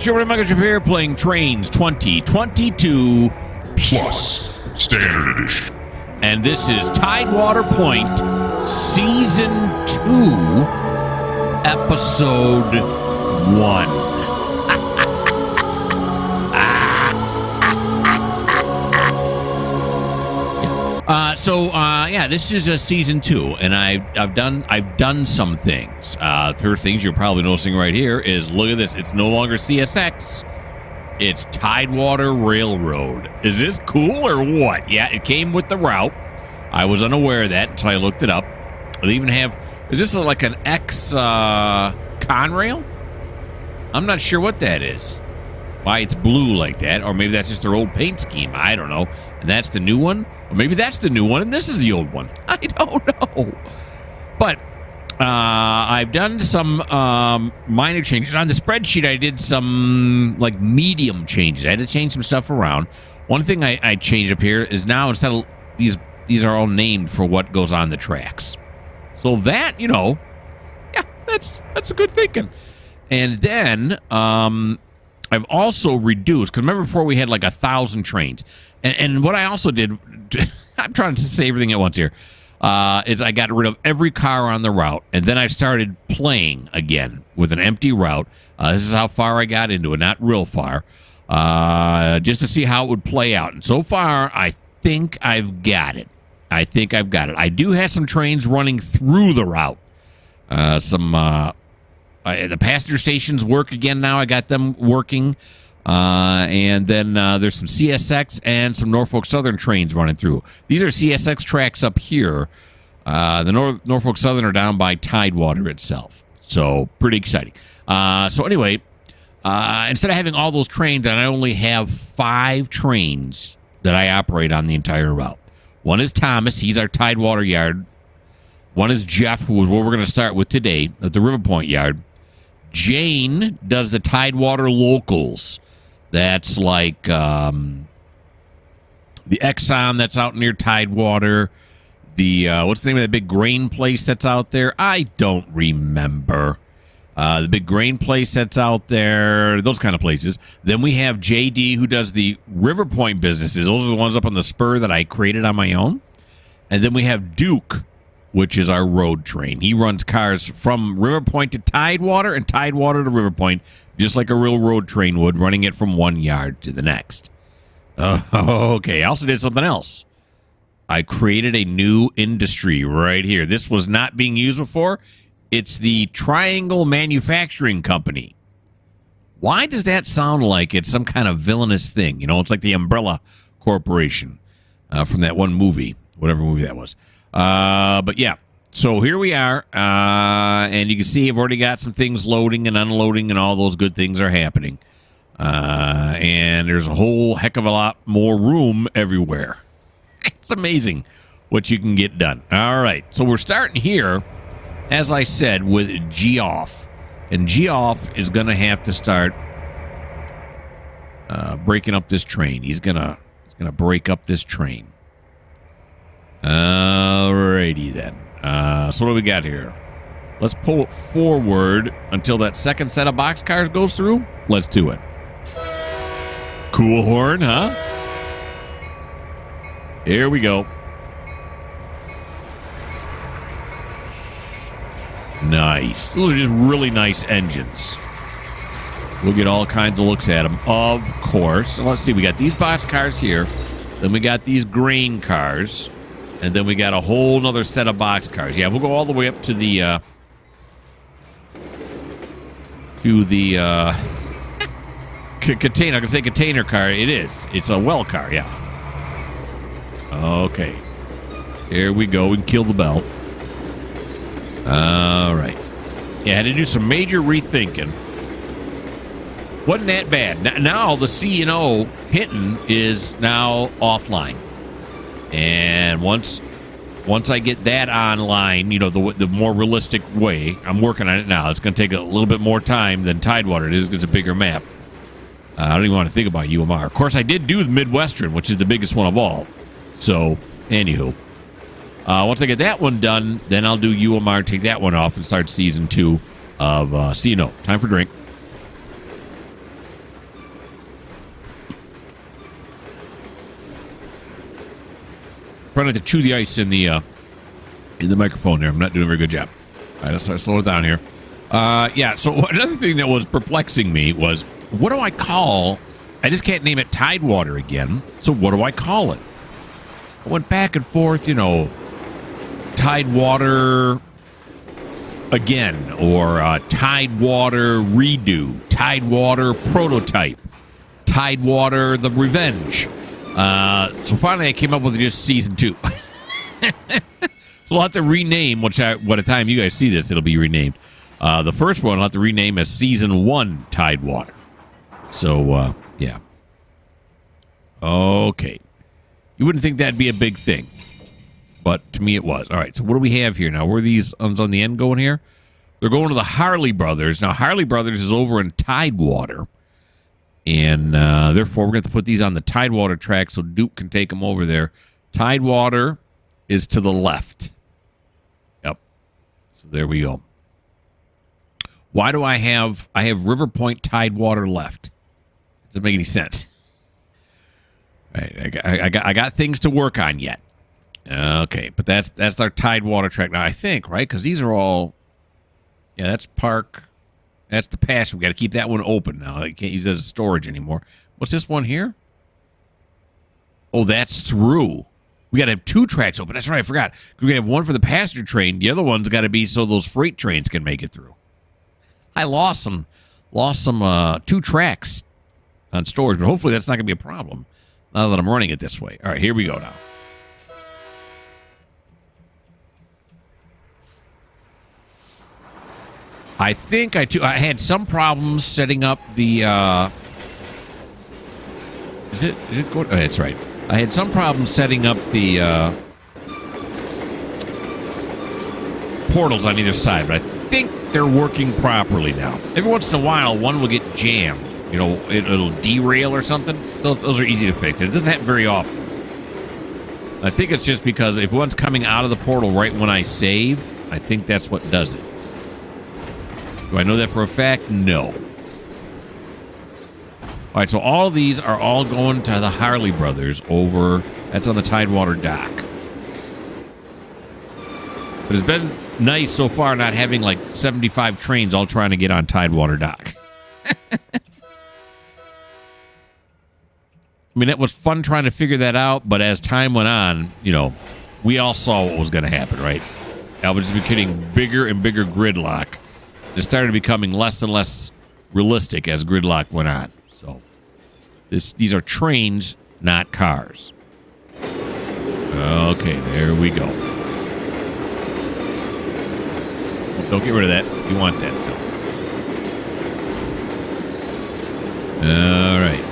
it's your Mikerowchip here playing Trainz 2022 Plus Standard Edition. And this is Tidewater Point Season 2, Episode 1. Yeah, this is a season 2, and I've done some things. First things you're probably noticing right here is, look at this. It's no longer CSX. It's Tidewater Railroad. Is this cool or what? Yeah, it came with the route. I was unaware of that until I looked it up. They even have, is this like an Conrail? I'm not sure what that is. Why it's blue like that, or maybe that's just their old paint scheme. I don't know. And that's the new one, or maybe that's the new one and this is the old one. I don't know. But I've done some minor changes on the spreadsheet. I did some like medium changes. I had to change some stuff around. One thing I changed up here is now instead of these are all named for what goes on the tracks. So that, you know, yeah, that's a good thinking. And then I've also reduced, because remember before we had like 1,000 trains. And what I also did, I'm trying to say everything at once here, is I got rid of every car on the route, and then I started playing again with an empty route. This is how far I got into it, not real far, just to see how it would play out. And so far, I think I've got it. I I do have some trains running through the route. The passenger stations work again now. I got them working. And then there's some CSX and some Norfolk Southern trains running through. These are CSX tracks up here. The Norfolk Southern are down by Tidewater itself. So pretty exciting. So anyway, instead of having all those trains, I only have 5 trains that I operate on the entire route. One is Thomas. He's our Tidewater yard. One is Jeff, who is what we're going to start with today at the River Point yard. Jane does the Tidewater locals. That's like the Exxon that's out near Tidewater. The what's the name of that big grain place that's out there? I don't remember. The big grain place that's out there, those kind of places. Then we have JD, who does the River Point businesses. Those are the ones up on the spur that I created on my own. And then we have Duke, which is our road train. He runs cars from River Point to Tidewater and Tidewater to River Point, just like a real road train would, running it from one yard to the next. Okay, I also did something else. I created a new industry right here. This was not being used before. It's the Triangle Manufacturing Company. Why does that sound like it's some kind of villainous thing? You know, it's like the Umbrella Corporation from that one movie, whatever movie that was. But yeah, so here we are, and you can see I've already got some things loading and unloading, and all those good things are happening. And there's a whole heck of a lot more room everywhere. It's amazing what you can get done. All right, so we're starting here, as I said, with Geoff. And Geoff is going to have to start breaking up this train. He's gonna break up this train. Alrighty then. So what do we got here? Let's pull it forward until that second set of boxcars goes through. Let's do it. Cool horn, huh? Here we go. Nice. Those are just really nice engines. We'll get all kinds of looks at them, of course. So let's see. We got these boxcars here. Then we got these grain cars. And then we got a whole nother set of boxcars. Yeah, we'll go all the way up to the container. I can say container car. It is. It's a well car, yeah. Okay. Here we go. We can kill the bell. All right. Yeah, I had to do some major rethinking. Wasn't that bad. Now the C&O Hinton is now offline. And once I get that online, you know, the more realistic way, I'm working on it now. It's going to take a little bit more time than Tidewater. It is. It's a bigger map. I don't even want to think about UMR. Of course, I did do the Midwestern, which is the biggest one of all. So, anywho. Once I get that one done, then I'll do UMR, take that one off, and start Season 2 of C&O. Time for drink. Trying not to chew the ice in the microphone there. I'm not doing a very good job. All right, let's start slowing it down here. Yeah, so another thing that was perplexing me was, what do I call... I just can't name it Tidewater again, so what do I call it? I went back and forth, you know, Tidewater again, or Tidewater redo, Tidewater prototype, Tidewater the revenge. So finally I came up with just season 2. So I'll have to rename, by the time you guys see this, it'll be renamed. The first one I'll have to rename as season 1 Tidewater. So, yeah. Okay. You wouldn't think that'd be a big thing. But to me it was. All right, so what do we have here now? Where are these uns on the end going here? They're going to the Harley Brothers. Now, Harley Brothers is over in Tidewater. And therefore, we're going to have to put these on the Tidewater track so Duke can take them over there. Tidewater is to the left. Yep. So there we go. Why do I have River Point Tidewater left? Doesn't make any sense. Right, I got things to work on yet. Okay, but that's our Tidewater track now, I think, right? Because these are all, yeah, that's park. That's the pasture. We got to keep that one open now. I can't use it as storage anymore. What's this one here? Oh, that's through. We got to have 2 tracks open. That's right, I forgot. We're gonna have one for the passenger train. The other one's got to be so those freight trains can make it through. I lost some 2 tracks on storage, but hopefully that's not going to be a problem now that I'm running it this way. All right, here we go now. I think I had some problems setting up the... Did it go? Oh, that's right. I had some problems setting up the portals on either side, but I think they're working properly now. Every once in a while, one will get jammed. You know, it'll derail or something. Those are easy to fix. It doesn't happen very often. I think it's just because if one's coming out of the portal right when I save, I think that's what does it. Do I know that for a fact? No. All right, so all of these are all going to the Harley Brothers over... That's on the Tidewater dock. But it's been nice so far not having like 75 trains all trying to get on Tidewater dock. I mean, it was fun trying to figure that out, but as time went on, you know, we all saw what was going to happen, right? I was just getting bigger and bigger gridlock. It started becoming less and less realistic as gridlock went on. So, these are trains, not cars. Okay, there we go. Don't get rid of that. You want that still. All right.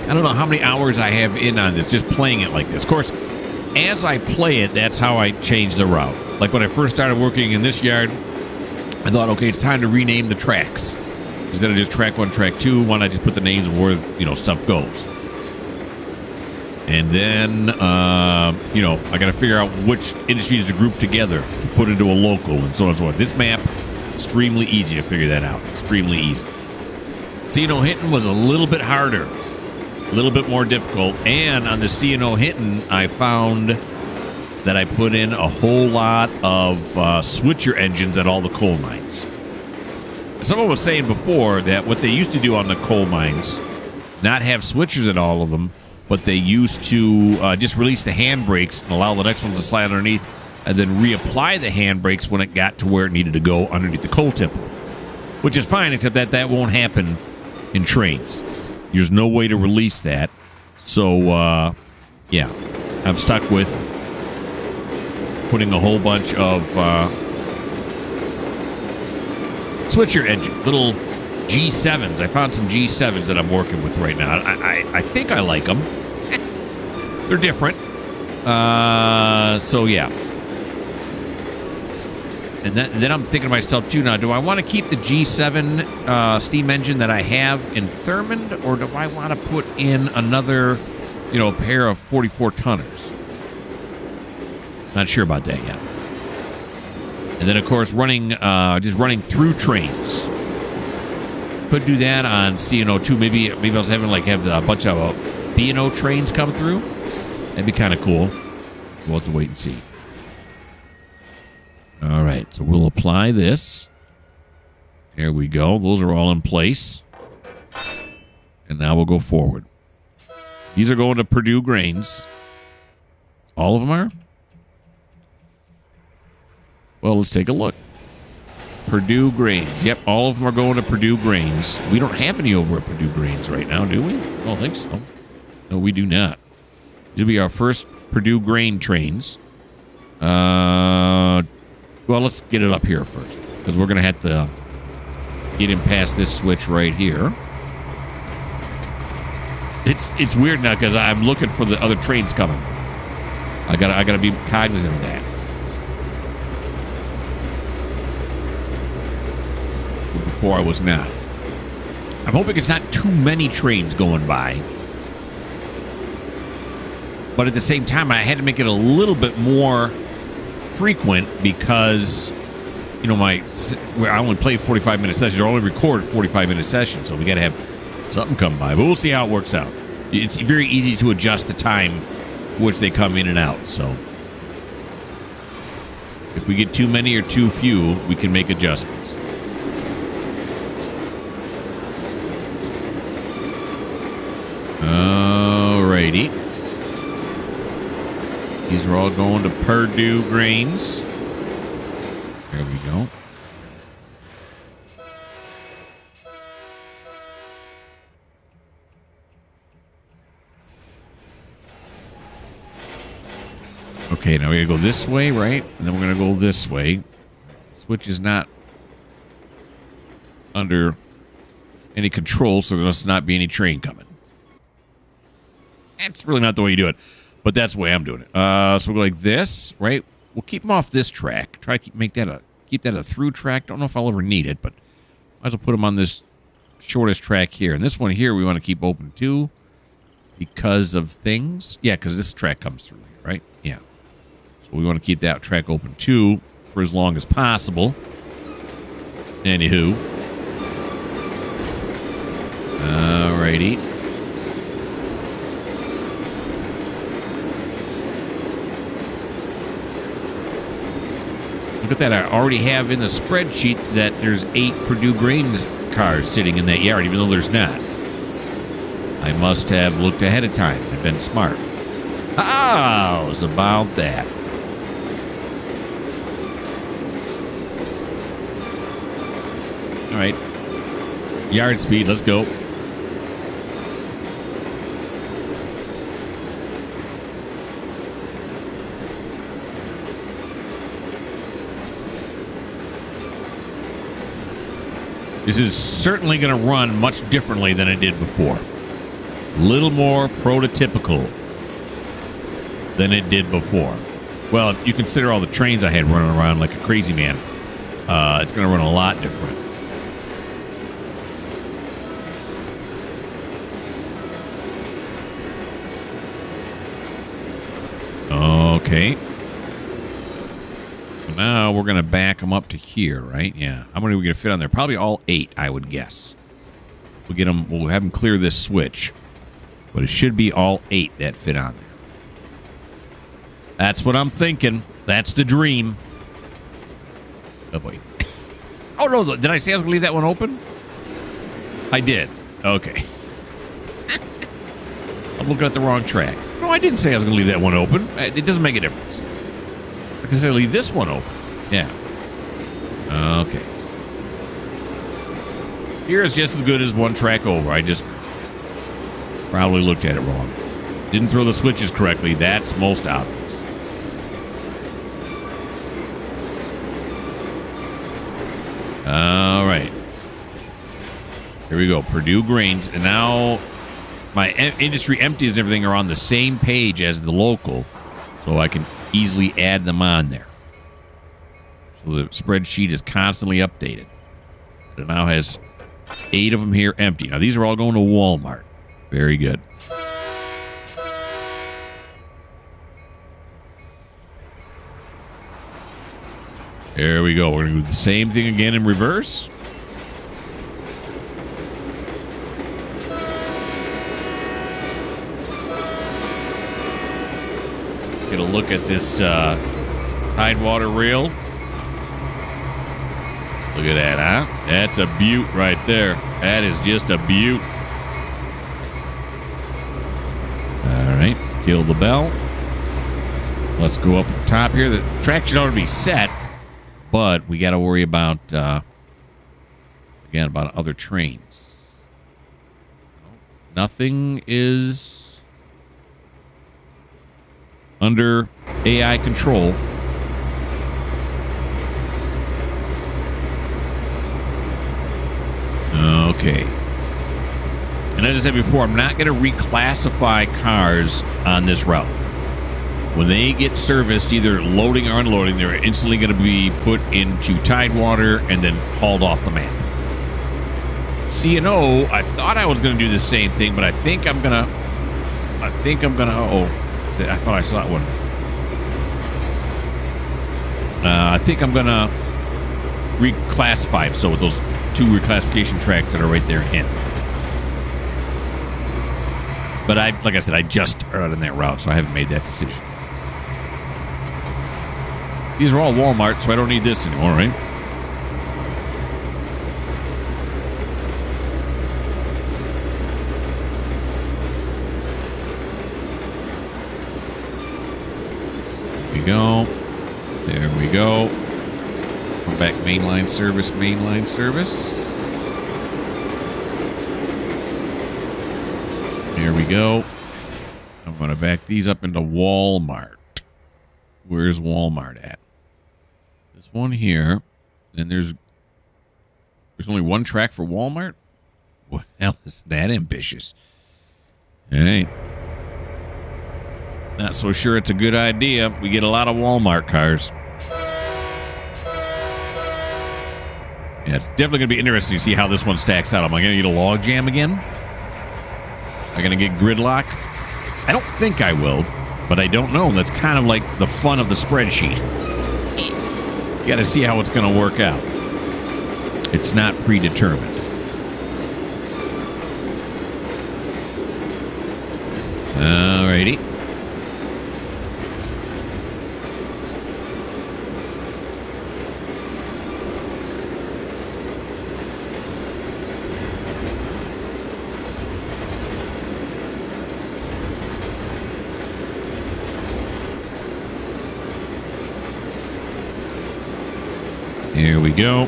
I don't know how many hours I have in on this, just playing it like this. Of course, as I play it, that's how I change the route. Like when I first started working in this yard, I thought, okay, it's time to rename the tracks. Instead of just track 1, track 2, why not just put the names of where, you know, stuff goes? And then, you know, I got to figure out which industries to group together to put into a local and so on and so forth. This map, extremely easy to figure that out. Extremely easy. C&O Hinton was a little bit harder. A little bit more difficult. And on the C&O Hinton, I found that I put in a whole lot of switcher engines at all the coal mines. Someone was saying before that what they used to do on the coal mines, not have switchers at all of them, but they used to just release the handbrakes and allow the next ones to slide underneath and then reapply the handbrakes when it got to where it needed to go underneath the coal tipple. Which is fine, except that won't happen in Trainz. There's no way to release that. So, yeah, I'm stuck with putting a whole bunch of switcher engines, little G7s. I found some G7s that I'm working with right now. I think I like them. They're different. So, yeah. And then I'm thinking to myself, too, now, do I want to keep the G7 steam engine that I have in Thurmond, or do I want to put in another, you know, pair of 44-tonners? Not sure about that yet. And then, of course, just running through Trainz. Could do that on C&O2. Maybe I was having, have a bunch of B&O trains come through. That'd be kind of cool. We'll have to wait and see. All right, so we'll apply this. There we go. Those are all in place. And now we'll go forward. These are going to Purdue Grains. All of them are? Well, let's take a look. Purdue Grains. Yep, all of them are going to Purdue Grains. We don't have any over at Purdue Grains right now, do we? I don't think so. No, we do not. These will be our first Purdue grain trains. Well, let's get it up here first, because we're going to have to get him past this switch right here. It's weird now because I'm looking for the other trains coming. I gotta be cognizant of that. But before I was not. I'm hoping it's not too many trains going by. But at the same time, I had to make it a little bit more frequent because, you know, I only play 45-minute sessions, or only record 45-minute sessions, so we got to have something come by. But we'll see how it works out. It's very easy to adjust the time which they come in and out, so if we get too many or too few, we can make adjustments. Alrighty. These are all going to Purdue Grains. There we go. Okay, now we're going to go this way, right? And then we're going to go this way. Switch is not under any control, so there must not be any train coming. That's really not the way you do it, but that's the way I'm doing it. So we'll go like this, right? We'll keep them off this track. Try to keep that a through track. Don't know if I'll ever need it, but might as well put them on this shortest track here. And this one here we want to keep open too because of things. Yeah, because this track comes through here, right? Yeah. So we want to keep that track open too for as long as possible. Anywho. Alrighty. Look at that. I already have in the spreadsheet that there's 8 Purdue grain cars sitting in that yard, even though there's not. I must have looked ahead of time and been smart. Oh, it's about that. All right. Yard speed, let's go. This is certainly going to run much differently than it did before. A little more prototypical than it did before. Well, if you consider all the trains I had running around like a crazy man, it's going to run a lot different. Okay. So now we're going to back them up to here, right? Yeah. How many are we going to fit on there? Probably all 8, I would guess. We'll get them. We'll have them clear this switch. But it should be all 8 that fit on there. That's what I'm thinking. That's the dream. Oh, boy. Oh, no. Did I say I was going to leave that one open? I did. Okay. I'm looking at the wrong track. No, I didn't say I was going to leave that one open. It doesn't make a difference. I can say leave this one open. Yeah. Okay. Here is just as good as one track over. I just probably looked at it wrong. Didn't throw the switches correctly. That's most obvious. All right. Here we go. Purdue Grains. And now my industry empties and everything are on the same page as the local, so I can easily add them on there. So the spreadsheet is constantly updated. It now has 8 of them here empty. Now these are all going to Walmart. Very good. There we go. We're going to do the same thing again in reverse. Get a look at this Tidewater rail. Look at that, huh? That's a beaut right there. That is just a beaut. All right, kill the bell. Let's go up the top here. The traction ought to be set, but we got to worry about, again, about other trains. Nothing is under AI control. Okay. And as I said before, I'm not going to reclassify cars on this route. When they get serviced, either loading or unloading, they're instantly going to be put into Tidewater and then hauled off the map. C&O, I thought I was going to do the same thing, but I think I'm going to, oh, I thought I saw that one. I think I'm going to reclassify them. So with those 2 reclassification tracks that are right there in. But like I said, I just started on that route, so I haven't made that decision. These are all Walmart, so I don't need this anymore, right? There we go. There we go. Come back, mainline service, mainline service. There we go. I'm going to back these up into Walmart. Where's Walmart at? This one here. And there's only one track for Walmart? Well, is that ambitious? All right. Not so sure it's a good idea. We get a lot of Walmart cars. Yeah, it's definitely going to be interesting to see how this one stacks out. Am I going to get a log jam again? Am I going to get gridlock? I don't think I will, but I don't know. That's kind of like the fun of the spreadsheet. You got to see how it's going to work out. It's not predetermined. Alrighty. Here we go.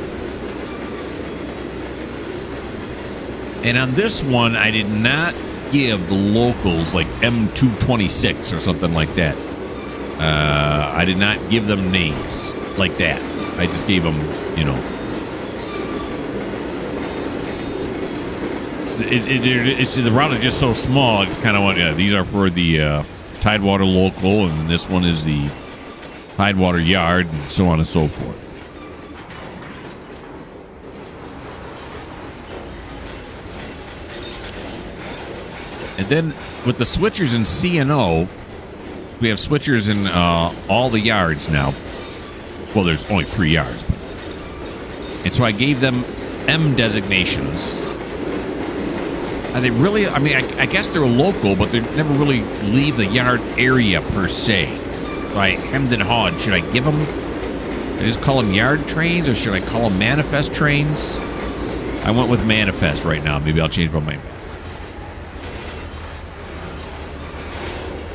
And on this one, I did not give the locals like M226 or something like that. I did not give them names like that. I just gave them, you know. It's the route is just so small. It's kind of what these are for the Tidewater local, and this one is the Tidewater yard, and so on and so forth. And then with the switchers in C&O, we have switchers in all the yards now. Well, there's only 3 yards. But. And so I gave them M designations. Are they really, I mean, I guess they're local, but they never really leave the yard area per se. So I hemmed and hawed. Should I give them, I just call them yard trains, or should I call them manifest trains? I went with manifest right now. Maybe I'll change my mind.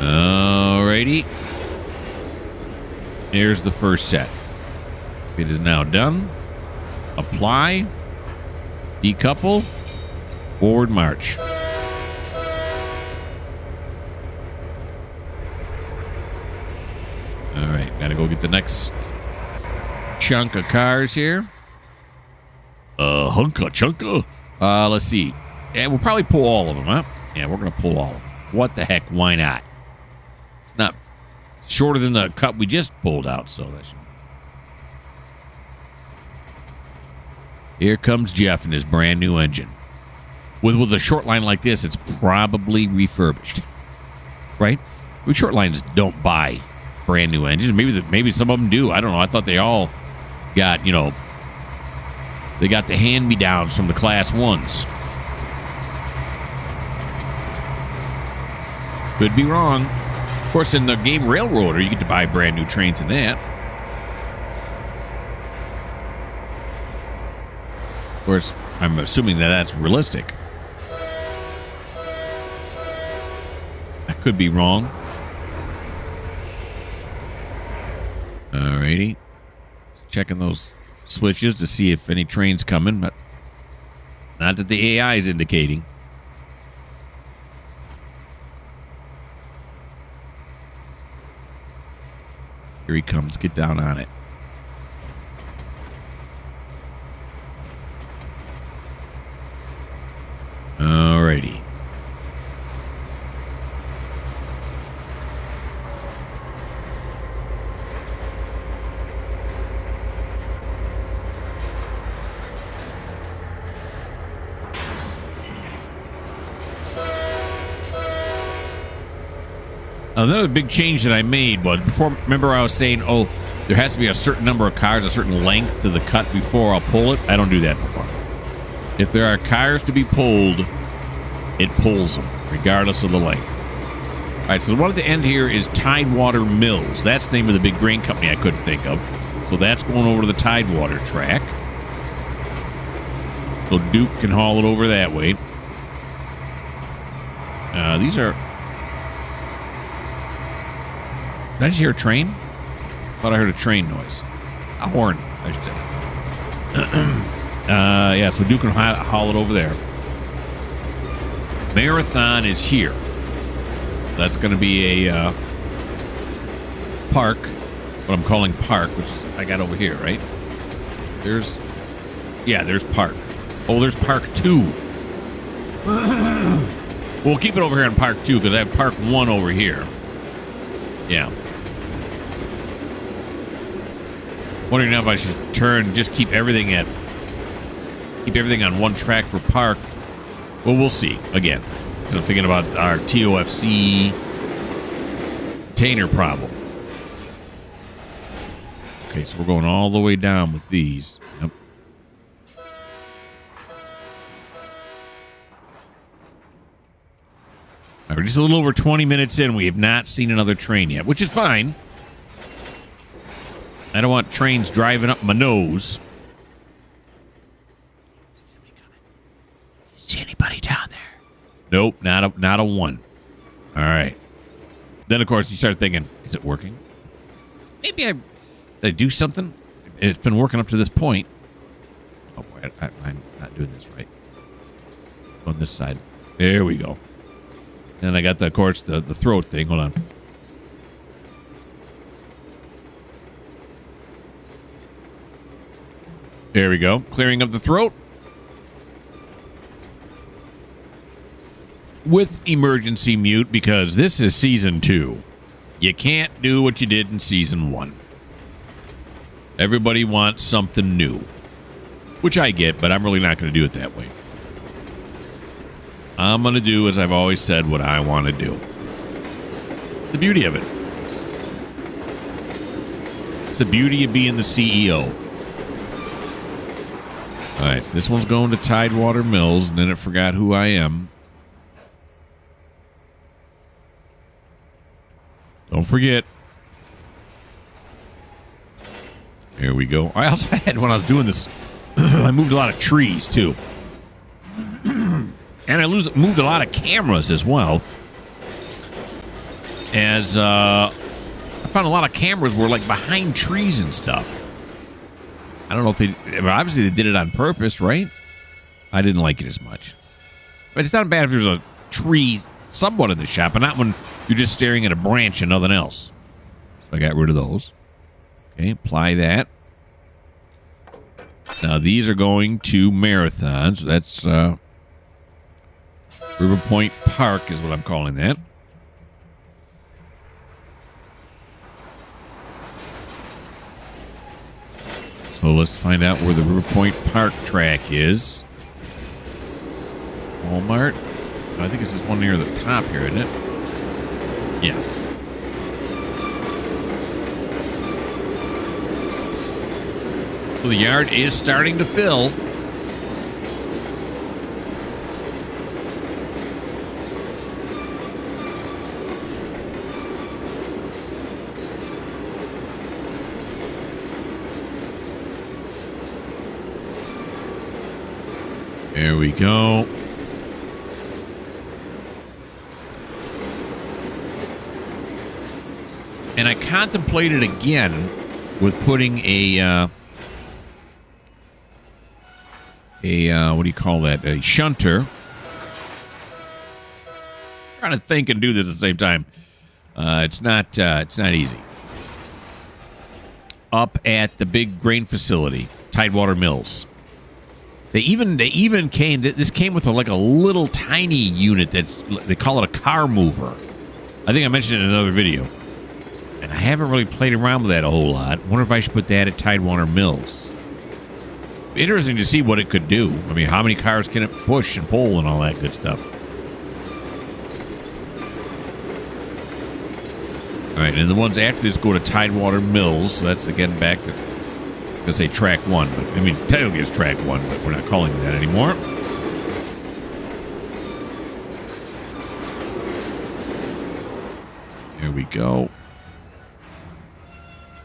Alrighty. Here's the first set. It is now done. Apply. Decouple. Forward march. Alright, gotta go get the next chunk of cars here. Hunka chunka. Let's see. Yeah, we'll probably pull all of them, huh? Yeah, we're gonna pull all of them. What the heck? Why not? It's not shorter than the cut we just pulled out, so that should be. Here comes Jeff and his brand new engine. With a short line like this, it's probably refurbished, right? We short lines don't buy brand new engines. Maybe some of them do. I don't know. I thought they all got, you know, they got the hand-me-downs from the Class 1s. Could be wrong. Of course, in the game Railroader, you get to buy brand new trains in that. Of course, I'm assuming that that's realistic. I could be wrong. Alrighty. Just checking those switches to see if any train's coming, but not that the AI is indicating. Here he comes. Get down on it. Alrighty. Another big change that I made was before. Remember, I was saying, "Oh, there has to be a certain number of cars, a certain length to the cut before I'll pull it." I don't do that no more. If there are cars to be pulled, it pulls them, regardless of the length. All right, so the one at the end here is Tidewater Mills. That's the name of the big grain company I couldn't think of. So that's going over to the Tidewater track. So Duke can haul it over that way. These are... Did I just hear a train? Thought I heard a train noise. A horn, I should say. Yeah, so Duke can haul it over there. Marathon is here. That's going to be a park, what I'm calling park, which is I got over here, right? There's park. Oh, there's park 2. We'll keep it over here on park 2 because I have park 1 over here. Yeah. Wondering now if I should just keep everything on one track for park. Well, we'll see again. I'm thinking about our TOFC container problem. Okay, so we're going all the way down with these. Yep. All right, we're just a little over 20 minutes in. We have not seen another train yet, which is fine. I don't want trains driving up my nose. See anybody down there? Nope, not a one. All right. Then, of course, you start thinking, is it working? Maybe did I do something? It's been working up to this point. Oh, boy, I'm not doing this right. On this side. There we go. And I got, of course, the throat thing. Hold on. There we go. Clearing of the throat. With emergency mute, because this is season 2. You can't do what you did in season 1. Everybody wants something new. Which I get, but I'm really not going to do it that way. I'm going to do, as I've always said, what I want to do. It's the beauty of it. It's the beauty of being the CEO. All right, so this one's going to Tidewater Mills, and then it forgot who I am. Don't forget. There we go. I also had, when I was doing this, I moved a lot of trees, too. And I moved a lot of cameras as well. As I found a lot of cameras were, like, behind trees and stuff. I don't know if obviously they did it on purpose, right? I didn't like it as much. But it's not bad if there's a tree somewhat in the shot, but not when you're just staring at a branch and nothing else. So I got rid of those. Okay, apply that. Now these are going to Marathon, so that's River Point Park is what I'm calling that. So let's find out where the River Point Park track is. Walmart. I think it's this one near the top here, isn't it? Yeah. So the yard is starting to fill. There we go. And I contemplated again with putting a what do you call that? A shunter. Trying to think and do this at the same time. It's not easy. Up at the big grain facility, Tidewater Mills. They even came. This came with like a little tiny unit they call it a car mover. I think I mentioned it in another video. And I haven't really played around with that a whole lot. Wonder if I should put that at Tidewater Mills. Interesting to see what it could do. I mean, how many cars can it push and pull and all that good stuff. All right, and the ones after this go to Tidewater Mills. So that's again back to, I'm gonna say track 1, but I mean technically it's track 1, but we're not calling it that anymore. Here we go.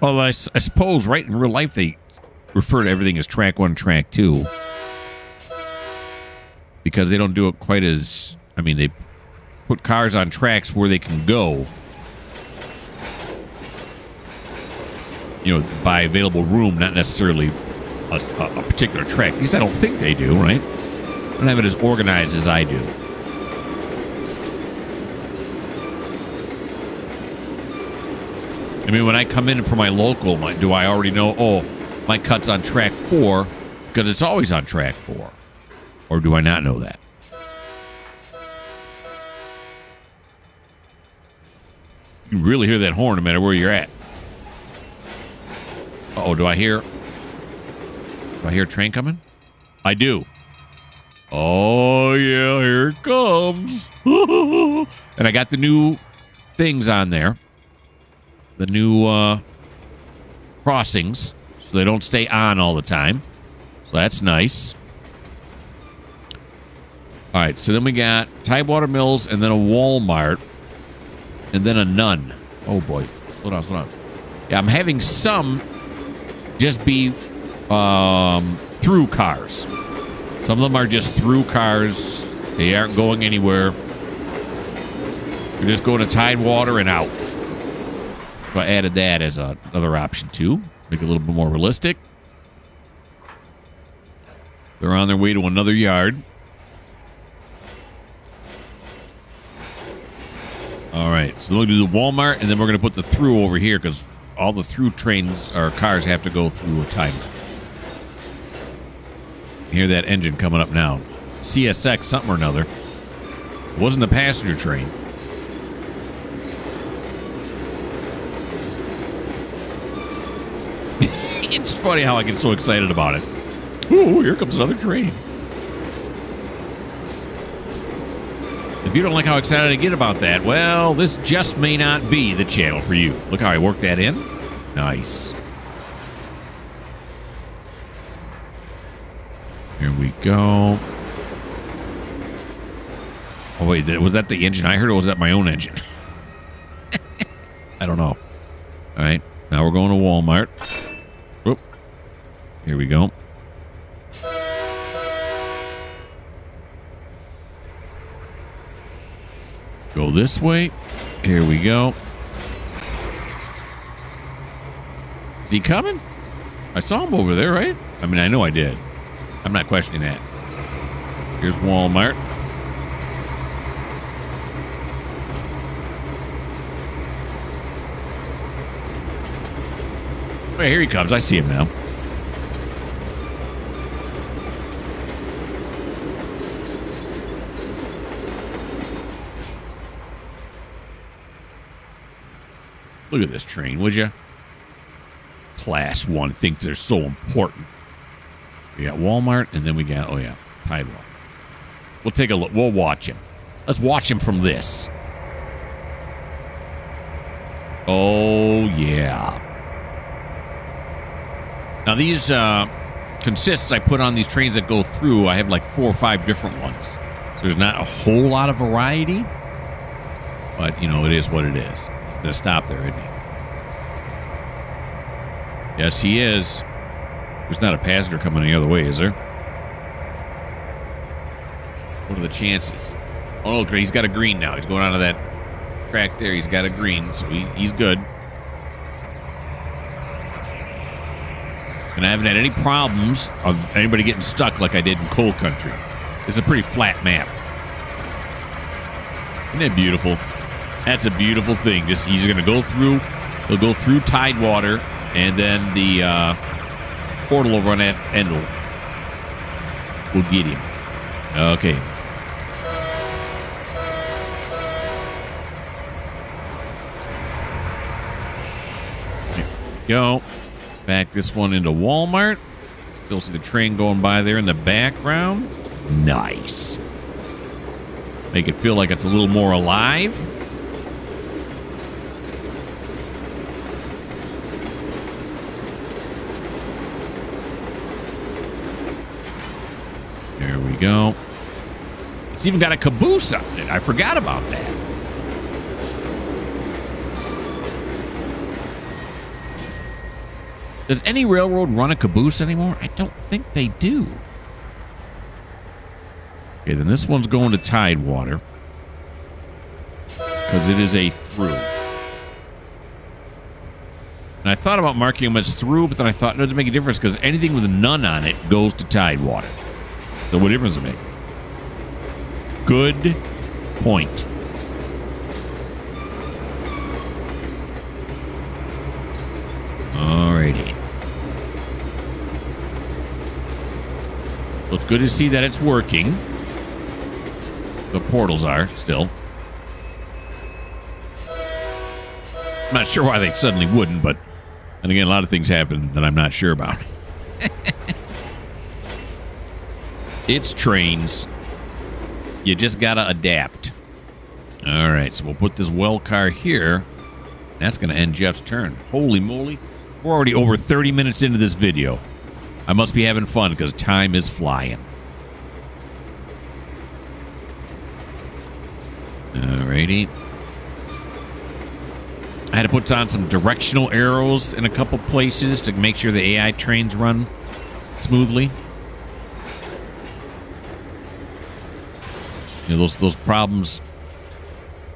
Well, I suppose right in real life they refer to everything as track 1, track 2. Because they don't do it quite as... I mean, they put cars on tracks where they can go. You know, by available room, not necessarily a particular track. At least I don't think they do, right? They don't have it as organized as I do. I mean, when I come in for my local, do I already know, oh, my cut's on track 4 because it's always on track 4? Or do I not know that? You really hear that horn no matter where you're at. Uh-oh, do I hear a train coming? I do. Oh, yeah, here it comes. And I got the new things on there. The new crossings, so they don't stay on all the time. So that's nice. All right, so then we got Tidewater Mills and then a Walmart and then a Nunn. Oh, boy. Slow down, slow down. Yeah, I'm having some just be through cars. Some of them are just through cars. They aren't going anywhere. You're just going to Tidewater and out. So I added that as another option, too. Make it a little bit more realistic. They're on their way to another yard. All right. So we'll do the Walmart, and then we're going to put the through over here because all the through trains or cars have to go through a timer. Hear that engine coming up now. CSX something or another. It wasn't the passenger train. It's funny how I get so excited about it. Ooh, here comes another train. If you don't like how excited I get about that, well, this just may not be the channel for you. Look how I worked that in. Nice. Here we go. Oh, wait, was that the engine I heard, or was that my own engine? I don't know. All right, now we're going to Walmart. Whoop. Here we go. Go this way. Here we go. Is he coming? I saw him over there, right? I mean, I know I did. I'm not questioning that. Here's Walmart. Oh, here he comes. I see him now. Look at this train, would you? Class 1 thinks they're so important. We got Walmart, and then we got, oh yeah, Tidewater. We'll take a look. We'll watch him. Let's watch him from this. Oh, yeah. Now, these consists, I put on these trains that go through, I have like 4 or 5 different ones. So there's not a whole lot of variety. But, you know, it is what it is. He's going to stop there, isn't he? Yes, he is. There's not a passenger coming the other way, is there? What are the chances? Oh, okay, he's got a green now. He's going out of that track there. He's got a green, so he's good. And I haven't had any problems of anybody getting stuck like I did in Coal Country. It's a pretty flat map. Isn't that beautiful? That's a beautiful thing. Just he's going to go through. He'll go through Tidewater, and then the portal over on that end will get him. Okay. There we go. Back this one into Walmart. Still see the train going by there in the background. Nice. Make it feel like it's a little more alive. There we go. It's even got a caboose on it. I forgot about that. Does any railroad run a caboose anymore? I don't think they do. Okay, then this one's going to Tidewater. Because it is a through. And I thought about marking them as through, but then I thought, no, it doesn't make a difference because anything with a none on it goes to Tidewater. So what difference does it make? Good point. Alrighty. So it's good to see that it's working. The portals are still. I'm not sure why they suddenly wouldn't, but and again, a lot of things happen that I'm not sure about. It's Trainz. You just gotta adapt. All right, so we'll put this well car here. That's gonna end Jeff's turn. Holy moly. We're already over 30 minutes into this video. I must be having fun because time is flying. Alrighty. I had to put on some directional arrows in a couple places to make sure the AI trains run smoothly. You know, those problems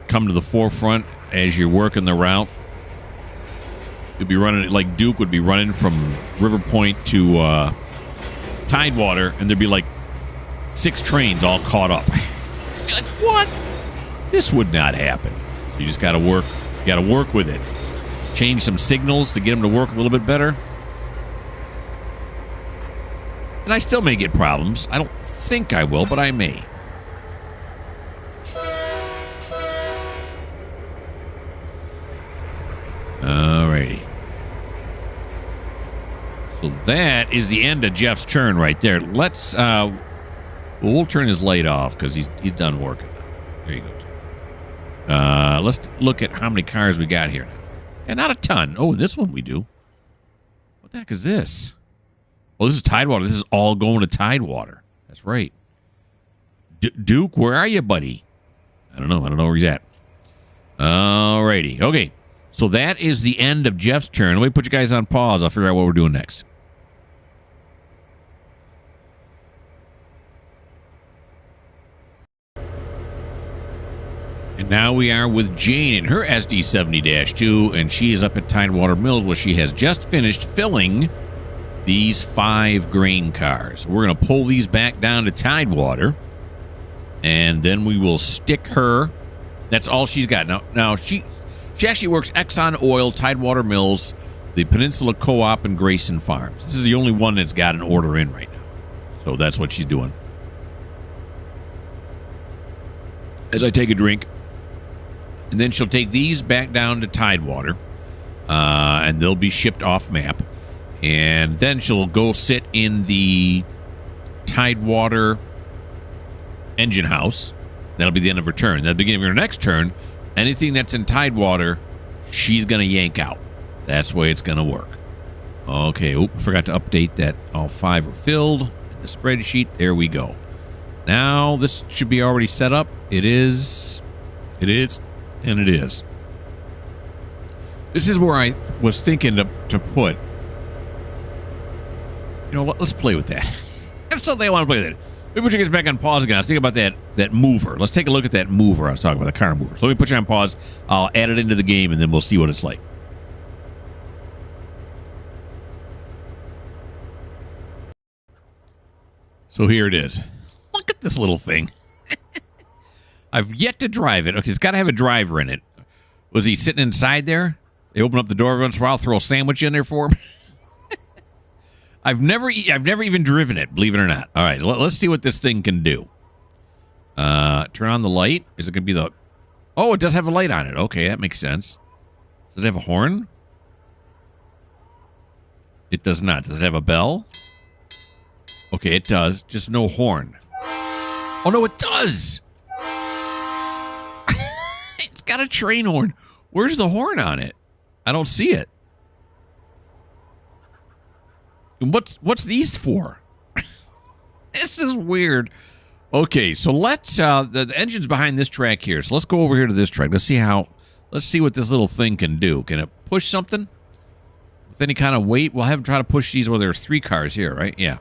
come to the forefront as you're working the route. You'll be running, like Duke would be running from River Point to Tidewater, and there'd be like 6 trains all caught up. Like, what? This would not happen. You just got to work. You got to work with it. Change some signals to get them to work a little bit better. And I still may get problems. I don't think I will, but I may. Alrighty. So that is the end of Jeff's turn right there. Let's we'll turn his light off because he's done working. There you go, Jeff. Let's look at how many cars we got here now. And not a ton. Oh, this one we do. What the heck is this? Oh, this is Tidewater. This is all going to Tidewater. That's right. Duke, where are you, buddy? I don't know. I don't know where he's at. Alrighty. Okay. So that is the end of Jeff's turn. Let me put you guys on pause. I'll figure out what we're doing next. And now we are with Jane in her SD70-2, and she is up at Tidewater Mills where she has just finished filling these 5 grain cars. We're going to pull these back down to Tidewater, and then we will stick her. That's all she's got. Now she actually works Exxon Oil, Tidewater Mills, the Peninsula Co-op, and Grayson Farms. This is the only one that's got an order in right now. So that's what she's doing. As I take a drink. And then she'll take these back down to Tidewater. And they'll be shipped off map. And then she'll go sit in the Tidewater engine house. That'll be the end of her turn. At the beginning of her next turn, anything that's in Tidewater, she's going to yank out. That's the way it's going to work. Okay. Oop, I forgot to update that all 5 are filled in the spreadsheet. There we go. Now, this should be already set up. It is. It is. And it is. This is where I was thinking to put. You know what? Let's play with that. That's something I want to play with it. me put you guys back on pause again. I was thinking about that mover. Let's take a look at that mover I was talking about, the car mover. So let me put you on pause. I'll add it into the game, and then we'll see what it's like. So here it is. Look at this little thing. I've yet to drive it. Okay, it's got to have a driver in it. Was he sitting inside there? They open up the door every once in a while, throw a sandwich in there for him. I've never even driven it, believe it or not. All right, let's see what this thing can do. Turn on the light. Is it going to be the... Oh, it does have a light on it. Okay, that makes sense. Does it have a horn? It does not. Does it have a bell? Okay, it does. Just no horn. Oh, no, it does! It's got a train horn. Where's the horn on it? I don't see it. And what's these for? This is weird. Okay, so let's the engine's behind this track here. So let's go over here to this track. Let's see what this little thing can do. Can it push something with any kind of weight? We'll have him try to push these. Well, there's 3 cars here, right? Yeah.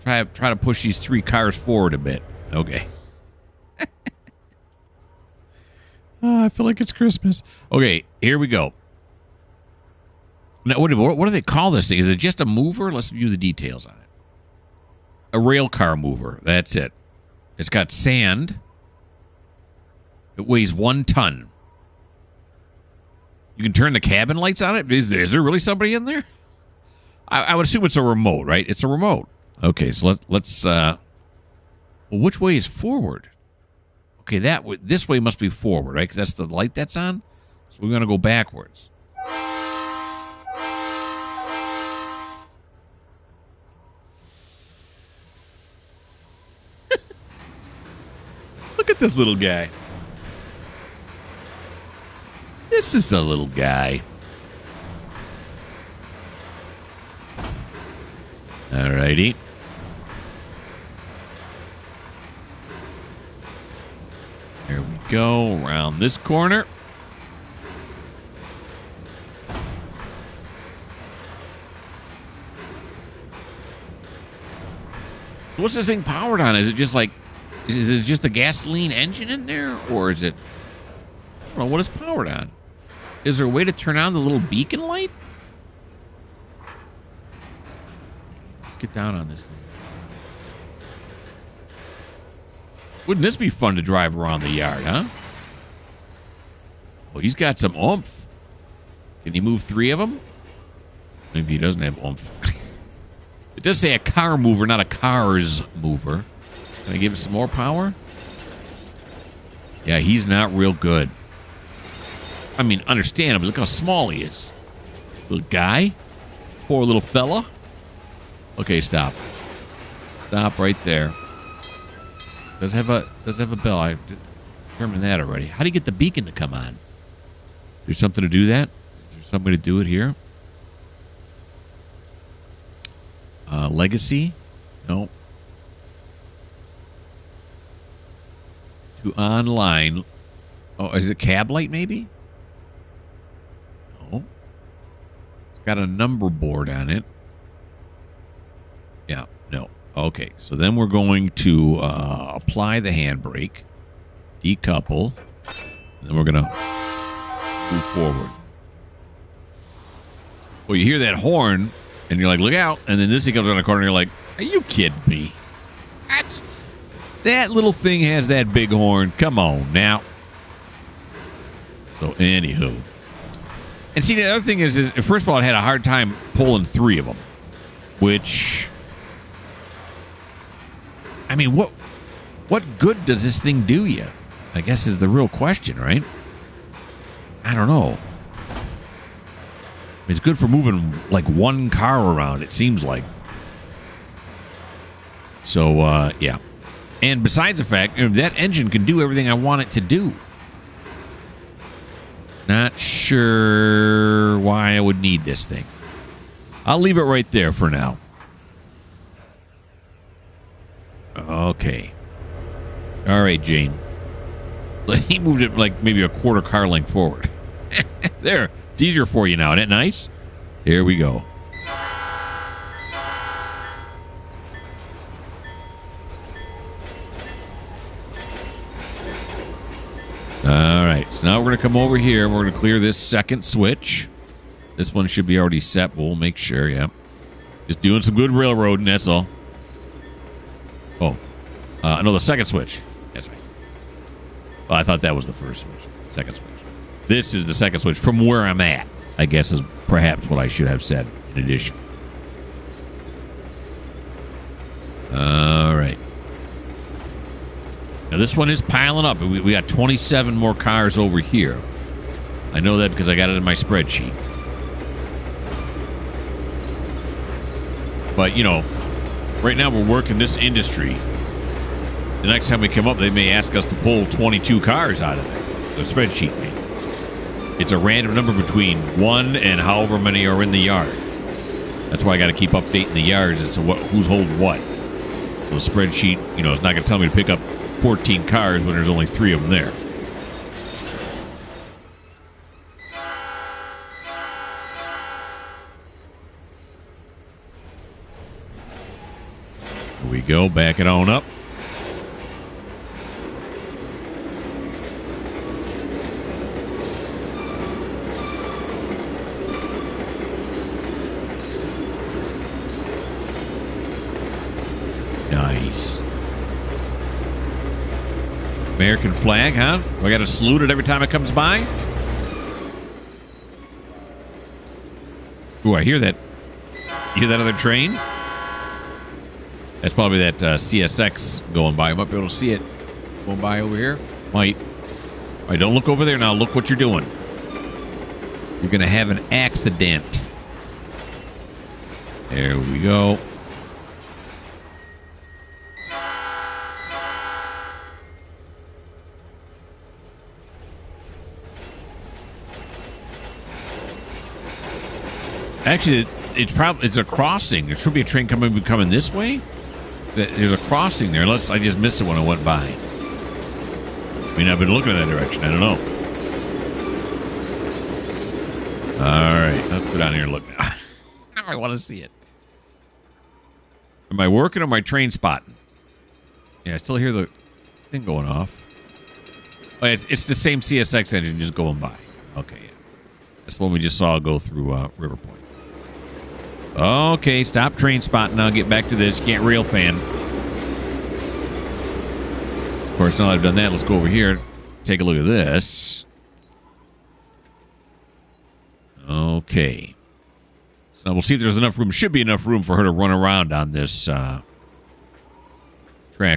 Try to push these 3 cars forward a bit. Okay. Oh, I feel like it's Christmas. Okay, here we go. Now, what do they call this thing? Is it just a mover? Let's view the details on it. A rail car mover. That's it. It's got sand. It weighs 1 ton. You can turn the cabin lights on it? Is there really somebody in there? I would assume it's a remote, right? It's a remote. Okay, so let's well, which way is forward? Okay, this way must be forward, right? Because that's the light that's on. So we're going to go backwards. Look at this little guy. This is a little guy. Alrighty. There we go. Around this corner. What's this thing powered on? Is it just like... Is it just a gasoline engine in there? Or is it... I don't know what it's powered on. Is there a way to turn on the little beacon light? Let's get down on this thing. Wouldn't this be fun to drive around the yard, huh? Well, he's got some oomph. Can he move 3 of them? Maybe he doesn't have oomph. It does say a car mover, not a cars mover. Can I give it some more power? Yeah, he's not real good. I mean, understandably, look how small he is. Little guy. Poor little fella. Okay, stop. Stop right there. Does have a bell. I determined that already. How do you get the beacon to come on? There's something to do that? Is there something to do it here? Legacy? No. To online. Oh, is it cab light maybe? No. It's got a number board on it. Yeah, no. Okay, so then we're going to apply the handbrake, decouple, and then we're going to move forward. Well, you hear that horn, and you're like, look out. And then this thing comes around the corner, and you're like, are you kidding me? That little thing has that big horn. Come on now. So, anywho. And see, the other thing is first of all, I had a hard time pulling 3 of them, which... I mean, what good does this thing do you? I guess is the real question, right? I don't know. It's good for moving like 1 car around, it seems like. So, yeah. And besides the fact, that engine can do everything I want it to do. Not sure why I would need this thing. I'll leave it right there for now. Okay. All right, Jane. He moved it like maybe a quarter car length forward. There. It's easier for you now. Isn't that nice? Here we go. now we're going to come over here and we're going to clear this second switch. This one should be already set, but we'll make sure, yeah. Just doing some good railroading, that's all. Oh. No, the second switch. That's right. Well, I thought that was the first switch. Second switch. This is the second switch from where I'm at, I guess is perhaps what I should have said in addition. All right. Now, this one is piling up. We got 27 more cars over here. I know that because I got it in my spreadsheet. But, you know, right now we're working this industry. The next time we come up, they may ask us to pull 22 cars out of there. The spreadsheet may. It's a random number between 1 and however many are in the yard. That's why I got to keep updating the yards as to who's holding what. So the spreadsheet, you know, it's not going to tell me to pick up 14 cars when there's only 3 of them there. Here we go. Back it on up. Nice. American flag, huh? I got to salute it every time it comes by? Ooh, I hear that. You hear that other train? That's probably that CSX going by. I might be able to see it going by over here. Might. All right, don't look over there now. Look what you're doing. You're going to have an accident. There we go. Actually, it's a crossing. There should be a train coming this way. There's a crossing there, unless I just missed it when I went by. I mean, I've been looking in that direction. I don't know. All right, let's go down here and look. Now I want to see it. Am I working or am I train spotting? Yeah, I still hear the thing going off. Oh, it's the same CSX engine just going by. Okay, yeah. That's the one we just saw go through River Point. Okay, stop train spotting now. Get back to this. You can't rail fan. Of course, now that I've done that, let's go over here. Take a look at this. Okay. So we'll see if there's enough room. Should be enough room for her to run around on this track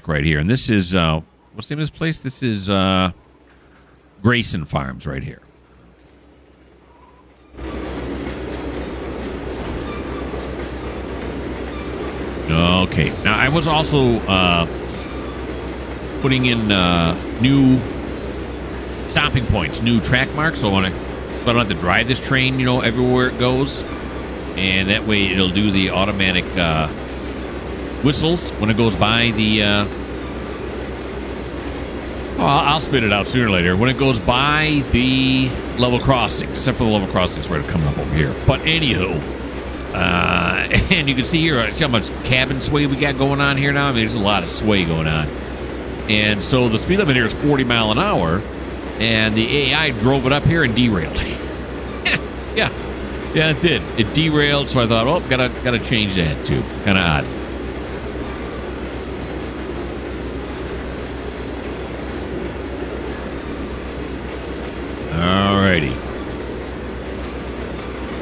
right here. And this is, what's the name of this place? This is Grayson Farms right here. Okay. Now, I was also putting in new stopping points, new track marks, so I don't have to drive this train, you know, everywhere it goes. And that way it'll do the automatic whistles when it goes by the... I'll spit it out sooner or later. When it goes by the level crossing, except for the level crossings where it's coming up over here. But anywho... and you can see here, see how much cabin sway we got going on here now? I mean, there's a lot of sway going on. And so the speed limit here is 40 mile an hour, and the AI drove it up here and derailed. Yeah, it did. It derailed, so I thought, oh, gotta change that too. Kind of odd. Alrighty.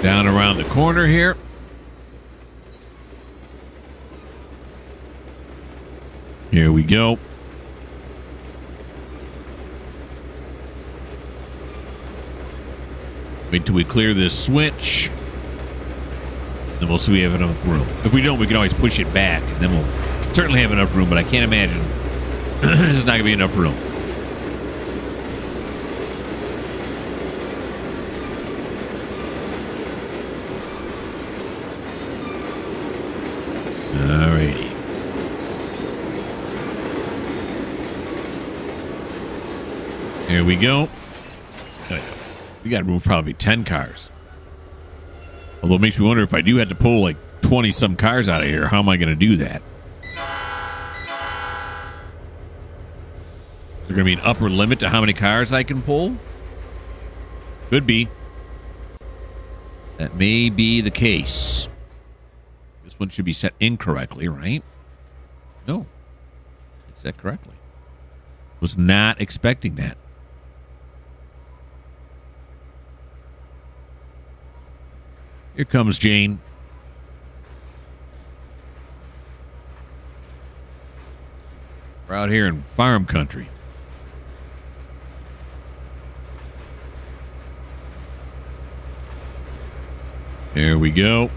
Down around the corner here. Here we go. Wait till we clear this switch. Then we'll see if we have enough room. If we don't, we can always push it back. And then we'll certainly have enough room, but I can't imagine there's not going to be enough room. Alrighty. Here we go. We got room for probably 10 cars. Although it makes me wonder if I do have to pull like 20 some cars out of here, how am I going to do that? Is there going to be an upper limit to how many cars I can pull? Could be. That may be the case. This one should be set incorrectly, right? No. It's set correctly. Was not expecting that. Here comes Jane. We're out here in farm country. There we go.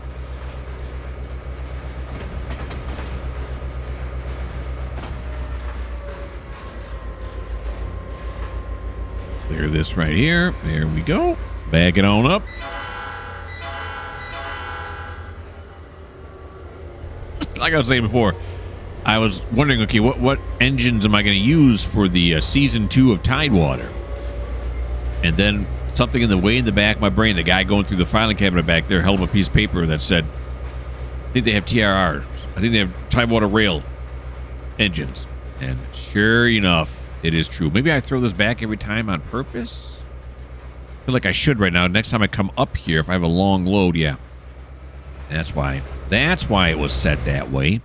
Clear this right here. There we go. Back it on up. Like I was saying before, I was wondering, okay, what engines am I going to use for the season 2 of Tidewater? And then something in the way in the back of my brain, the guy going through the filing cabinet back there held up a piece of paper that said, I think they have TRRs. I think they have Tidewater rail engines. And sure enough, it is true. Maybe I throw this back every time on purpose. I feel like I should right now. Next time I come up here, if I have a long load, yeah. That's why. That's why it was set that way.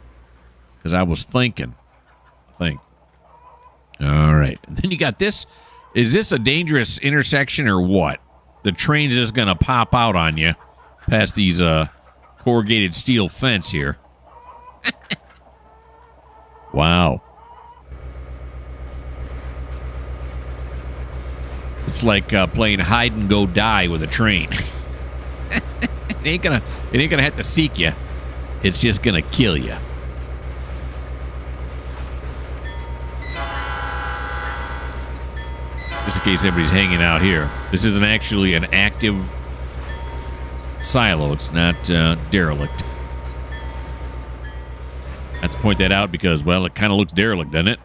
Because I was thinking. All right. And then you got this. Is this a dangerous intersection or what? The train's just going to pop out on you past these corrugated steel fence here. Wow. It's like playing hide and go die with a train. It ain't gonna have to seek you. It's just gonna kill you. Just in case anybody's hanging out here, this isn't actually an active silo. It's not derelict. I have to point that out because, well, it kind of looks derelict, doesn't it?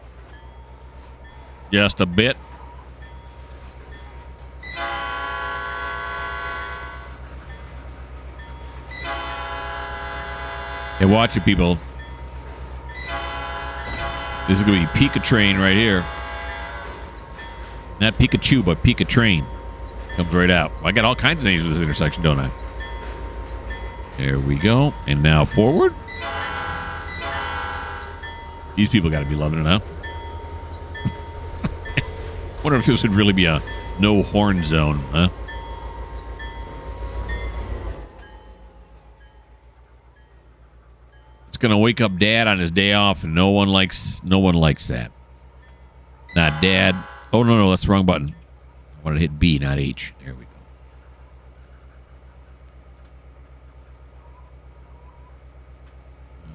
Just a bit. Hey, watch it, people. This is going to be Pika Train right here. Not Pikachu, but Pika Train. Comes right out. I got all kinds of names for this intersection, don't I? There we go. And now forward. These people got to be loving it, huh? Wonder if this would really be a no horn zone, huh? Gonna wake up Dad on his day off, and no one likes that. Not Dad. Oh no, that's the wrong button. I wanted to hit B, not H. There we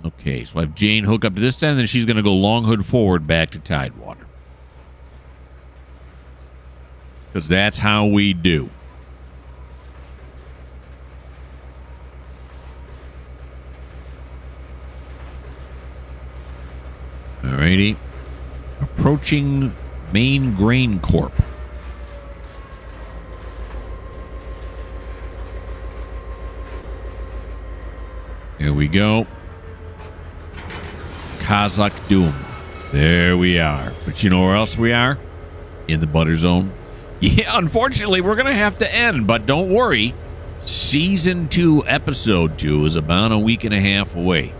go. Okay, so I have Jane hook up to this end, and then she's gonna go long hood forward back to Tidewater. Because that's how we do. Alrighty. Approaching Main Grain Corp. Here we go. Kazakh Doom. There we are. But you know where else we are? In the butter zone. Yeah, unfortunately, we're going to have to end. But don't worry. Season 2, Episode 2 is about a week and a half away.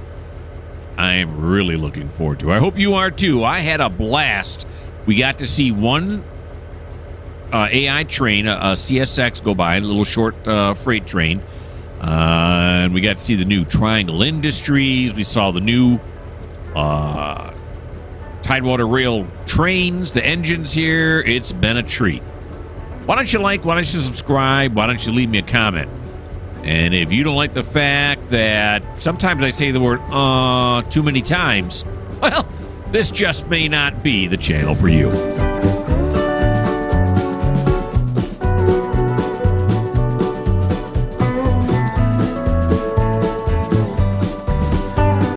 I am really looking forward to it. I hope you are too. I had a blast. We got to see one AI train, a CSX, go by, a little short freight train. And we got to see the new Triangle Industries. We saw the new Tidewater Rail trains, the engines here. It's been a treat. Why don't you like? Why don't you subscribe? Why don't you leave me a comment? And if you don't like the fact that sometimes I say the word too many times, well, this just may not be the channel for you.